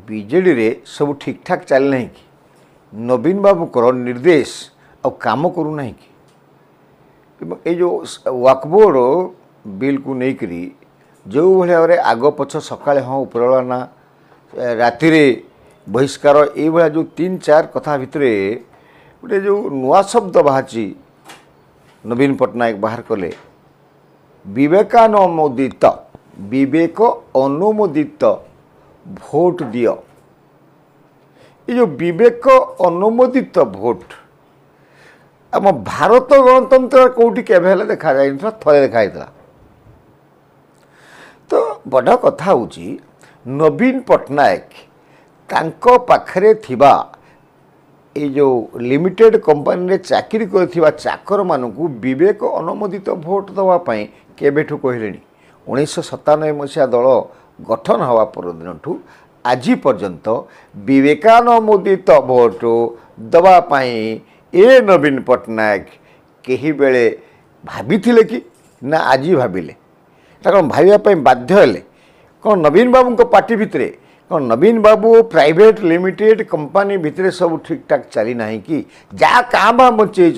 BJD रे सब ठीक ठाक चल नहीं कि नवीन बाबूकर निर्देश आ काम करू नहीं कि ये जो वक्फ बिल को लेकरी जो भाव आग पछ सकाଳେ हाँ उपरना राति बहिष्कार ये जो 3-4 कथा भितर गोटे जो नुआ शब्द बाहरी नवीन पट्टनायक बाहर कले विवेक अनुमोदित भोट दियो। ये जो विवेक अनुमोदित भोट आम भारत गणतंत्र कौटी केवे देखा जाए थे देखा। तो बड़ कथा हूँ नवीन पट्टनायक तांको पाखरे थिबा ये जो लिमिटेड कंपनी रे चाकरी कर चाकर मानू विवेक अनुमोदित भोट दवापाई केबेठू कहले 1997 मसीहा दल गठन हवा परदिन आज पर्यंत विवेकानुमोदित भोट दवापाई ए नवीन पट्टनायक कहीं बेले भाभी कि ना आज भाविले कौन भाई बाध्य हेले कौन नवीन बाबू पार्टी भितर कौन नवीन बाबू प्राइवेट लिमिटेड कंपनी भितर सब ठीक ठाक चली ना कि जहाँ क्या बचे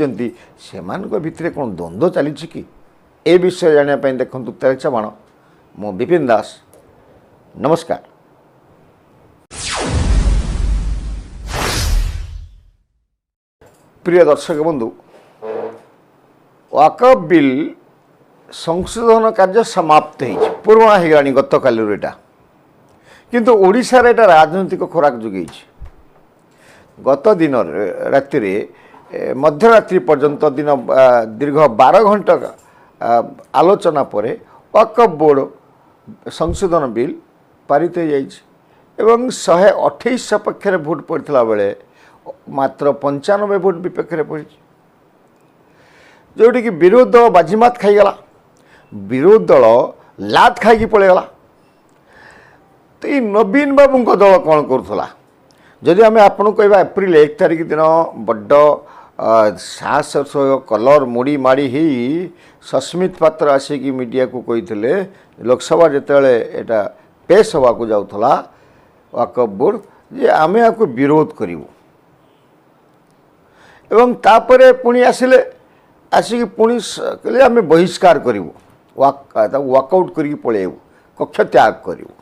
से भितर कौन द्वंद्व चली कि ए विषय जानापी देखूँ तेरचा बाण मु विपिन दास नमस्कार। प्रिय दर्शक बंधु वक्फ बिल संशोधन कार्य समाप्त हो पुराणा हो गत काली यहाँ किंतु ओडिशा रे राजनैतिक खोराक जोगे गत दिन राति मध्यरात्रि पर्यंत दिन दीर्घ 12 घंटा आलोचना पर वक्फ बोर्ड संशोधन बिल पारित हो जाइए 128 सपक्ष भोट पड़ता बेले मात्र 95 भोट विपक्ष पड़ी जोटी कि विरोध दल बाजीमात खाईगला विरोध दल लात खाई पलैगला। तो ये नवीन बाबू दल कौन करूला जदि आम आपको कहवा एप्रिल 1 तारिख दिन बड़ साहस कलर मुड़ी माड़ी ही सस्मित पात्र आसिक मीडिया को कही लोकसभा जिते एटा पेश हवा को जाऊला वक्फ बोर्ड जे आम आपको विरोध करूँ एवं तापरे पुणी आसिले आसिक पुणी कहले आम बहिष्कार करूँ वॉकआउट कर पलैबू कक्ष त्याग करूँ।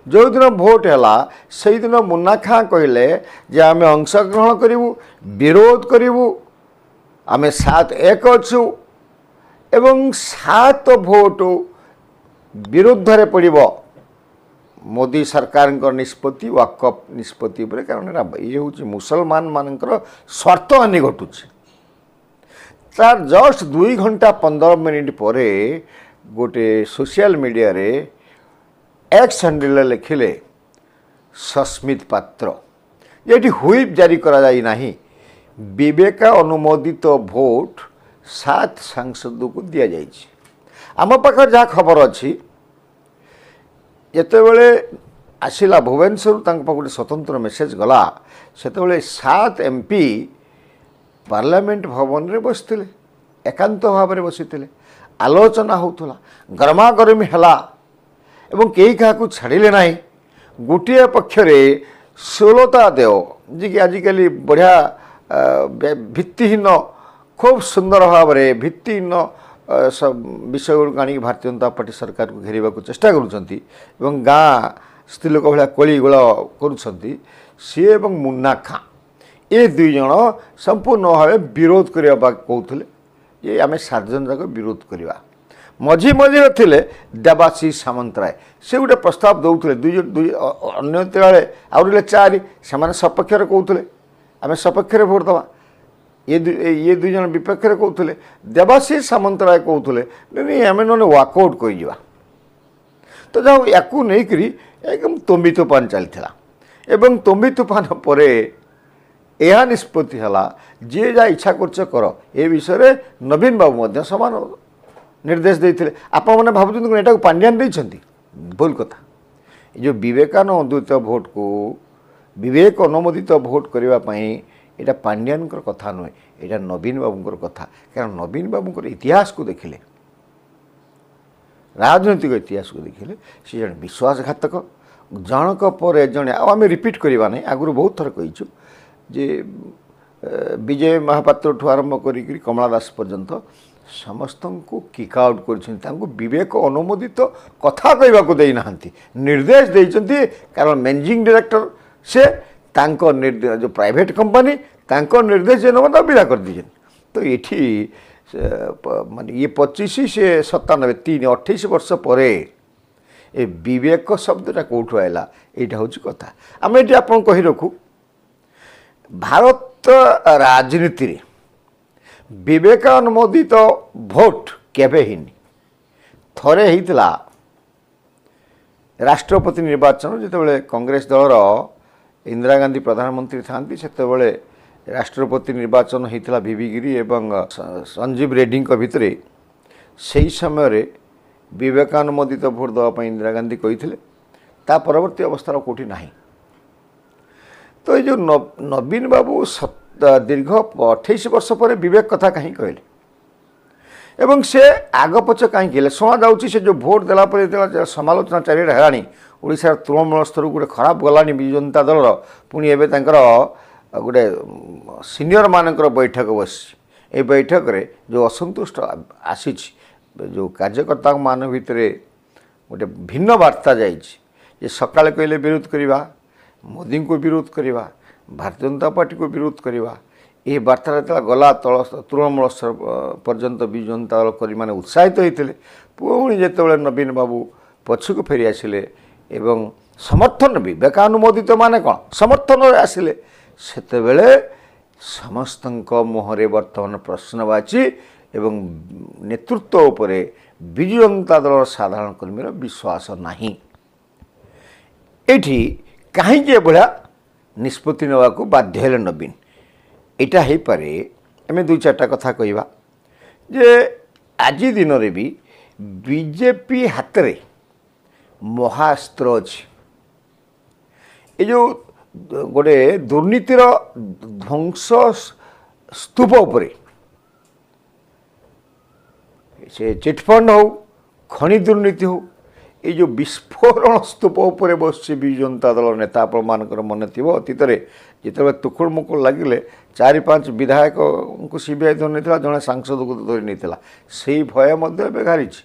जो दिन भोट है से दिन मुन्ना खां कहले जे आम अंशग्रहण करूँ विरोध करूँ आम 7-1 अच्छु एवं 7 भोट विरुद्ध रे पड़ब मोदी सरकार निष्पत्ति वक्फ निष्पत्ति पर कारण ये हूँ मुसलमान मानकर स्वार्थ हानि घटुची तार जस्ट 2 घंटा 15 मिनिट पर गोटे सोशल मीडिया रे एक्स हैंडल लिखिले सस्मित पात्र ये हुईप जारी करा जाई नहीं विवेक अनुमोदित भोट 7 सांसद को दि जाइए। आम पाखर जहाँ खबर अच्छी जितेबले आसला भुवनेश्वर गोटे स्वतंत्र मेसेज गला से 7 MP पार्लियामेंट भवन रे बसते एकांत भाव में बसी आलोचना होता गरमागरमी है एवं कई क्या छाड़िले ना गोटे पक्षरे सुलता देव जी कि आजिकल बढ़िया भित्तिहीन खूब सुंदर भाव में भित्तिहीन विषय गुड़ आनी भारतीय जनता पार्टी सरकार को घेरवा को चेष्टा कर गाँ स्त्री लोक भाया कली गोल कर मुन्ना खां ये 2 जन संपूर्ण भाव विरोध करने कहते ये आम 7 जन जाक विरोध करवा मझी मझे थे देवाशीष सामंतराय से गोटे प्रस्ताव दौले अन्य आउे 4 से सपक्ष कहते आम सपक्ष भोट दवा ये 2 जन विपक्ष कहते देवाशीष सामंतराय कहते नहीं आम ना वॉकआउट कर तो जाओ या एकदम तुम्बी तूफान चलता एवं तुम्बी तूफान पर यह निष्पत्ति है जी जहाँ इच्छा कर ए विषय नवीन बाबू समान निर्देश देते आप मैंने भावुँ यहाँ पांड्यान देती भूल कथा जो विवेकानुमोदित भोट को विवेक अनुमोदित भोट करने यहाँ पांड्यान कथा नुहे यहाँ नवीन बाबू कथा कारण नवीन बाबू इतिहास को देखिले राजनैतिक इतिहास को देखिले सी जन विश्वासघातक ଜଣକ ପରେ ଜଣେ ଆଉ ଆମେ ରିପିଟ୍ କରିବା ନାହିଁ, ଆଗରୁ ବହୁତ ଥର କହିଛୁ ଯେ ବିଜୟ ମହାପାତ୍ରଠୁ ଆରମ୍ଭ କରିକି କମଳା ଦାସ ପର୍ଯ୍ୟନ୍ତ ସମସ୍ତଙ୍କୁ କିକ୍ ଆଉଟ୍ କରିଛନ୍ତି, ତାଙ୍କୁ ବିବେକ ଅନୁମୋଦିତ କଥା କହିବାକୁ ଦେଇନାହାନ୍ତି, ନିର୍ଦ୍ଦେଶ ଦେଇଛନ୍ତି। କାରଣ ମ୍ୟାନେଜିଂ ଡିରେକ୍ଟର ସେ ତାଙ୍କ ଯେଉଁ ପ୍ରାଇଭେଟ୍ କମ୍ପାନୀ ତାଙ୍କ ନିର୍ଦ୍ଦେଶ ଯେ ନେବ ତାକୁ ବିଦା କରିଦେଇଛନ୍ତି। ତ ଏଠି ମାନେ ଇଏ 25 ସେ 97 3 28 ବର୍ଷ ପରେ ଏ ବିବେକ ଶବ୍ଦଟା କେଉଁଠୁ ଆଇଲା, ଏଇଟା ହେଉଛି କଥା। ଆମେ ଏଠି ଆପଣ କହି ରଖୁ, ଭାରତ ରାଜନୀତିରେ ବିବେକ ଅନୁମୋଦିତ ଭୋଟ କେବେ ହେଇନି। ଥରେ ହେଇଥିଲା ରାଷ୍ଟ୍ରପତି ନିର୍ବାଚନ, ଯେତେବେଳେ କଂଗ୍ରେସ ଦଳର ଇନ୍ଦିରା ଗାନ୍ଧୀ ପ୍ରଧାନମନ୍ତ୍ରୀ ଥାନ୍ତି, ସେତେବେଳେ ରାଷ୍ଟ୍ରପତି ନିର୍ବାଚନ ହେଇଥିଲା ଭିଭି ଗିରି ଏବଂ ସଞ୍ଜୀବ ରେଡ୍ଡୀଙ୍କ ଭିତରେ। ସେହି ସମୟରେ ବିବେକାନୁମୋଦିତ ଭୋଟ ଦେବା ପାଇଁ ଇନ୍ଦିରା ଗାନ୍ଧୀ କହିଥିଲେ। ତା ପରବର୍ତ୍ତୀ ଅବସ୍ଥାର କେଉଁଠି ନାହିଁ। ତ ଏଇ ଯେଉଁ ନବୀନ ବାବୁ ଦୀର୍ଘ 28 ବର୍ଷ ପରେ ବିବେକ କଥା କାହିଁ କହିଲେ ଏବଂ ସେ ଆଗ ପଛ କାହିଁକି ହେଲେ ଶୁଣାଯାଉଛି। ସେ ଯେଉଁ ଭୋଟ ଦେଲା ପରେ ଯେତେବେଳେ ସମାଲୋଚନା ଚାରିଆଡ଼େ ହେଲାଣି, ଓଡ଼ିଶାର ତୃଣମୂଳ ସ୍ତରକୁ ଗୋଟେ ଖରାପ ଗଲାଣି ବିଜୁ ଜନତା ଦଳର, ପୁଣି ଏବେ ତାଙ୍କର ଗୋଟେ ସିନିୟର ମାନଙ୍କର ବୈଠକ ବସିଛି। ଏ ବୈଠକରେ ଯେଉଁ ଅସନ୍ତୁଷ୍ଟ ଆସିଛି, ଯେଉଁ କାର୍ଯ୍ୟକର୍ତ୍ତାଙ୍କ ମାନଙ୍କ ଭିତରେ ଗୋଟେ ଭିନ୍ନ ବାର୍ତ୍ତା ଯାଇଛି ଯେ ସକାଳେ କହିଲେ ବିରୋଧ କରିବା, ମୋଦିଙ୍କୁ ବିରୋଧ କରିବା, ଭାରତୀୟ ଜନତା ପାର୍ଟିକୁ ବିରୋଧ କରିବା। ଏହି ବାର୍ତ୍ତାରେ ଯେତେବେଳେ ଗଲା ତୃଣମୂଳ ସ୍ତର ପର୍ଯ୍ୟନ୍ତ ବିଜୁ ଜନତା ଦଳ କର୍ମୀମାନେ ଉତ୍ସାହିତ ହୋଇଥିଲେ। ପୁଣି ଯେତେବେଳେ ନବୀନ ବାବୁ ପଛକୁ ଫେରି ଆସିଲେ ଏବଂ ସମର୍ଥନ ବିବେକାନୁମୋଦିତ ମାନେ କ'ଣ ସମର୍ଥନରେ ଆସିଲେ, ସେତେବେଳେ ସମସ୍ତଙ୍କ ମୁହଁରେ ବର୍ତ୍ତମାନ ପ୍ରଶ୍ନବାଚୀ ଏବଂ ନେତୃତ୍ୱ ଉପରେ ବିଜୁ ଜନତା ଦଳର ସାଧାରଣ କର୍ମୀର ବିଶ୍ୱାସ ନାହିଁ। ଏଇଠି କାହିଁକି ଏଭଳିଆ ନିଷ୍ପତ୍ତି ନେବାକୁ ବାଧ୍ୟ ହେଲେ ନବୀନ? ଏଇଟା ହେଇପାରେ, ଆମେ 2-4ଟା କଥା କହିବା ଯେ ଆଜି ଦିନରେ ବି ବିଜେପି ହାତରେ ମହାସ୍ତ୍ର ଅଛି। ଏ ଯେଉଁ ଗୋଟେ ଦୁର୍ନୀତିର ଧ୍ୱଂସ ସ୍ତୂପ ଉପରେ, ସେ ଚିଟଫଣ୍ଡ ହେଉ, ଖଣି ଦୁର୍ନୀତି ହେଉ, এই যে বিস্ফোরণ স্তূপ উপরে বসছে বিজু জনতা দল নেতা। আপনার মনে থিব অতীତରେ যেতবে তুখুড় মুকুড় লাগিলে 4-5 বিধায়কଙ୍କୁ সিবিআই ধরি নিয়েছিল, জনে সাংসদକୁ ধরি নিয়েছিল। সেই ভয় মধ্যে ଏବେ ঘারিছি।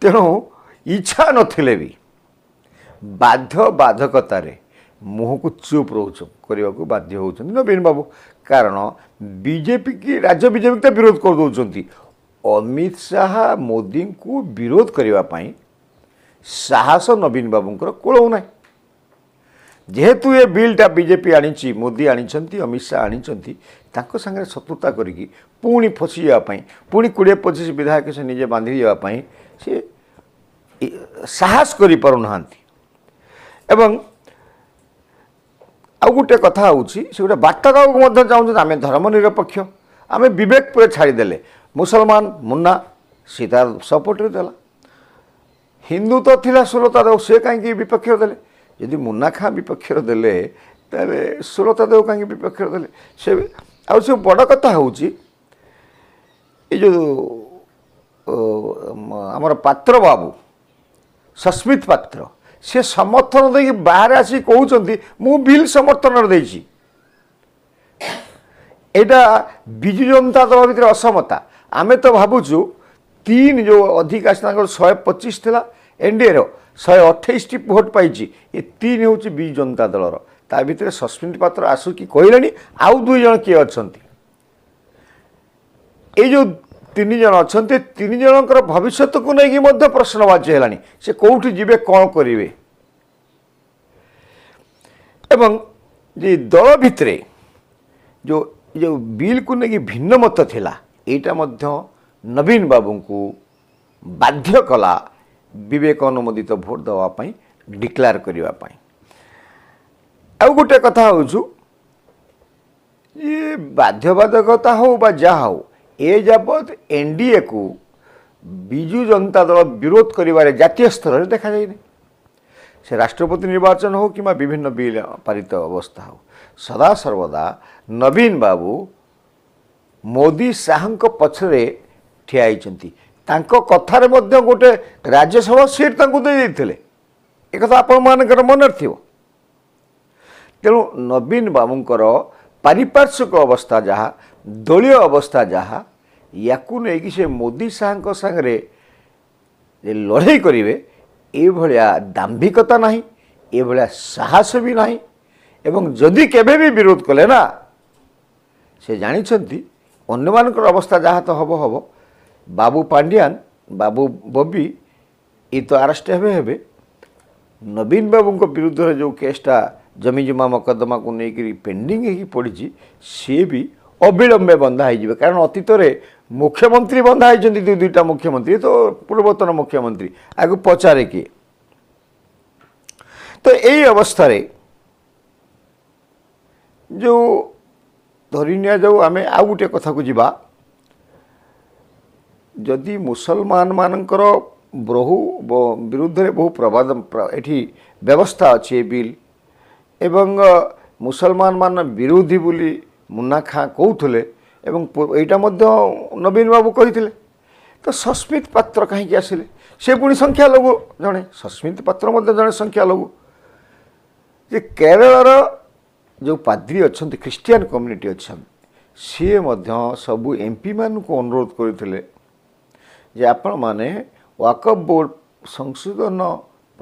তেণু ইচ্ছা নথিলে বি বাধ্য বাধকতারে মুহକୁ চুপ କରିବାକୁ ବାଧ୍ୟ ହେଉଛନ୍ତି ନବୀନ ବାବୁ। କାରଣ ବିଜେପି କି ରାଜ୍ୟ ବିଜେପି ତ ବିରୋଧ କରିଦେଉଛନ୍ତି। ଅମିତ ଶାହା ମୋଦିଙ୍କୁ ବିରୋଧ କରିବା ପାଇଁ ସାହସ ନବୀନ ବାବୁଙ୍କର କୋଳଉ ନାହିଁ। ଯେହେତୁ ଏ ବିଲ୍ଟା ବିଜେପି ଆଣିଛି, ମୋଦି ଆଣିଛନ୍ତି, ଅମିତ ଶାହା ଆଣିଛନ୍ତି, ତାଙ୍କ ସାଙ୍ଗରେ ଶତ୍ରୁତା କରିକି ପୁଣି ଫସିଯିବା ପାଇଁ, ପୁଣି 20-25 ବିଧାୟକ ସେ ନିଜେ ବାନ୍ଧି ଯିବା ପାଇଁ ସେ ସାହସ କରିପାରୁନାହାନ୍ତି। ଏବଂ ଆଉ ଗୋଟେ କଥା ହେଉଛି, ସେ ଗୋଟେ ବାର୍ତ୍ତା ଦେବାକୁ ମଧ୍ୟ ଚାହୁଁଛନ୍ତି ଆମେ ଧର୍ମ ନିରପେକ୍ଷ, ଆମେ ବିବେକ ପରେ ଛାଡ଼ିଦେଲେ। ମୁସଲମାନ ମୁନ୍ନା ସେ ତାର ସପୋର୍ଟରେ ଦେଲା, ହିନ୍ଦୁ ତ ଥିଲା ସୁଲତା ଦେବ, ସେ କାହିଁକି ବିପକ୍ଷରେ ଦେଲେ? ଯଦି ମୁନ୍ନା ଖାଁ ବିପକ୍ଷରେ ଦେଲେ ତାହେଲେ ସୁଲତା ଦେବ କାହିଁକି ବିପକ୍ଷରେ ଦେଲେ? ସେ ଆଉ ସବୁ ବଡ଼ କଥା ହେଉଛି ଏ ଯେଉଁ ଆମର ପାତ୍ର ବାବୁ ସସ୍ମିତ ପାତ୍ର, ସେ ସମର୍ଥନ ଦେଇକି ବାହାରେ ଆସିକି କହୁଛନ୍ତି ମୁଁ ବିଲ୍ ସମର୍ଥନରେ ଦେଇଛି। ଏଇଟା ବିଜୁ ଜନତା ଦଳ ଭିତରେ ଅସମତା। ଆମେ ତ ଭାବୁଛୁ 3 ଯେଉଁ ଅଧିକ ଆସି ତାଙ୍କର 125 ଥିଲା, ଏନ୍ଡିଏର 128ଟି ଭୋଟ ପାଇଛି, ଏ 3 ହେଉଛି ବିଜୁ ଜନତା ଦଳର। ତା ଭିତରେ ସସ୍ମିତ ପାତ୍ର ଆସୁ କି କହିଲେଣି, ଆଉ 2 ଜଣ କିଏ ଅଛନ୍ତି? ଏଇ ଯେଉଁ 3 ଜଣ ଅଛନ୍ତି, 3 ଜଣଙ୍କର ଭବିଷ୍ୟତକୁ ନେଇକି ମଧ୍ୟ ପ୍ରଶ୍ନବାଚୀ ହେଲାଣି। ସେ କେଉଁଠି ଯିବେ, କ'ଣ କରିବେ? ଏବଂ ଯେ ଦଳ ଭିତରେ ଯେଉଁ ବିଲ୍କୁ ନେଇକି ଭିନ୍ନ ମତ ଥିଲା, ଏଇଟା ମଧ୍ୟ ନବୀନ ବାବୁଙ୍କୁ ବାଧ୍ୟ କଲା ବିବେକ ଅନୁମୋଦିତ ଭୋଟ ଦେବା ପାଇଁ, ଡିକ୍ଲେୟାର କରିବା ପାଇଁ। ଆଉ ଗୋଟେ କଥା ହେଉଛୁ ଯେ ବାଧ୍ୟବାଧକତା ହେଉ ବା ଯାହା ହେଉ, ଏ ଯାବତ୍ ଏନ୍ଡିଏକୁ ବିଜୁ ଜନତା ଦଳ ବିରୋଧ କରିବାରେ ଜାତୀୟ ସ୍ତରରେ ଦେଖାଯାଇନି। ସେ ରାଷ୍ଟ୍ରପତି ନିର୍ବାଚନ ହେଉ କିମ୍ବା ବିଭିନ୍ନ ବିଲ୍ ପାରିତ ଅବସ୍ଥା ହେଉ, ସଦାସର୍ବଦା ନବୀନ ବାବୁ ମୋଦି ଶାହାଙ୍କ ପଛରେ ଠିଆ ହେଇଛନ୍ତି। ତାଙ୍କ କଥାରେ ମଧ୍ୟ ଗୋଟେ ରାଜ୍ୟସଭା ସିଟ୍ ତାଙ୍କୁ ଦେଇଥିଲେ। एकथा आपणमानकर मनर थिव तेणु नवीन बाबूंकर पारिपार्श्विक अवस्था जहाँ दलीय अवस्था जहाँ याकू नहीं से मोदी शाह सागरे लड़ाई करेंगे ये दाम्भिकता ना ये साहस भी ना एवं जदि केबे भी विरोध कले ना से जानी अन्य अवस्था जहाँ तो हम हम बाबू पांड्यान बाबू बबी ये तो आरेस्ट हे नवीन बाबू विरुद्ध जो केसटा जमी जमा मकदमा को लेकर पेंडिंग हो पड़ी सी भी अविलंबे बंधा हो कारण अतीत मुख्यमंत्री बंधा होती दुईटा मुख्यमंत्री तो पूर्वतन मुख्यमंत्री आगे पचारे किए तो यही अवस्था जो धरी नि जाऊ आम आउ गोटे कथा को जीवा जदि मुसलमान मानकर बहु विरुद्ध रे बहु प्रवाद एठी व्यवस्था अच्छे बिल एवं मुसलमान मान विरोधी बोली मुन्ना खां कहते एवं एटा नवीन बाबू कही तो सस्मित पात्र कहीं आसिले से पुणी संख्या लघु जड़े सस्मित पात्र जड़े संख्या लघु जे केरल जो पाद्री अच्छा ख्रिस्टियान कम्युनिटी अच्छा सी सबू एमपी मान को अनुरोध करते जे आपण माने वाकफ बोर्ड संशोधन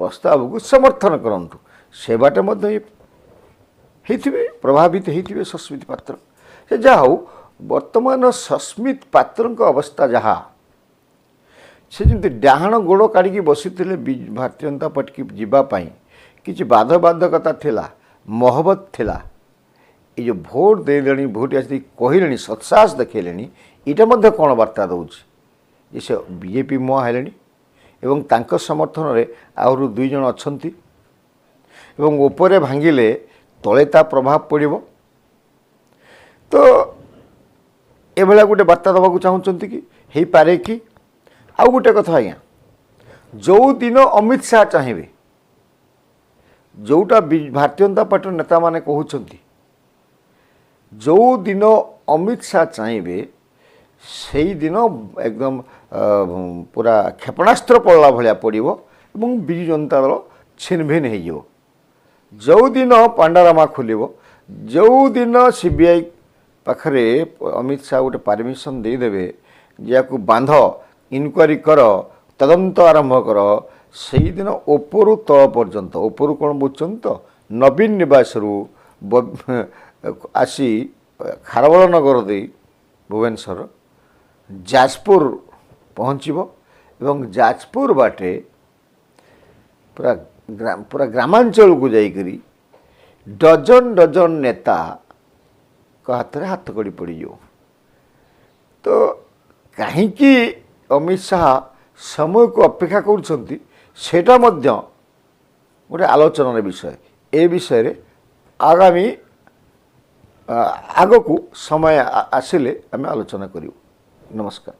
प्रस्ताव को समर्थन करूँ से बाटे प्रभावित होते सस्मित पात्र से जहा हो वर्तमान सस्मित पात्र अवस्था जहाँ से जमी डाहाण गोड़ काढ़ी बसी भारतीय जनता पार्टी की जीवाई कि बाधबाधकता थिला मोहब्बत थिला ये जो भोट देले भोट आस कहले सत्साहस देखले यहाँ कौन वार्ता दौर से बीजेपी मुआ है एवं तांको समर्थन में आहु दुई जन अच्छा उपरे भांगिले तले ता प्रभाव पड़ो तो ये गोटे वार्ता देवाक चाहते कि हो पारे कि आउ गोटे कथा आज्ञा जो दिन अमित शाह चाहिए जोटा भारतीय जनता पार्टी नेता माने कहते जो दिन अमित शाह चाहिए से दिन एकदम पूरा क्षेपणास्त्र पड़ला भाया पड़ो विजु जनता दल छिनभिन हो जो दिन पांडारामा खोल जो दिन सीबीआई पाखरे अमित शाह गोटे परमिशन देदेवे जहाँ बांध इनक्वारी कर तदंत आरंभ कर से दिन उपरु तल पर्यंत उपरु कौन बुझुं तो नवीन निवास आसी खारबल नगर दे भुवनेश्वर जाजपुर पहुँचब एवं जाजपुर बाटे पूरा ग्रामांचल को जाइकरी डजन डजन नेता हाथ में हाथ कड़ी पड़ तो कहीं अमित शाह समय को अपेक्षा करा गोटे आलोचनार विषय ए विषय आगामी आग को समय आसिले आम आलोचना करूँ। नमस्कार।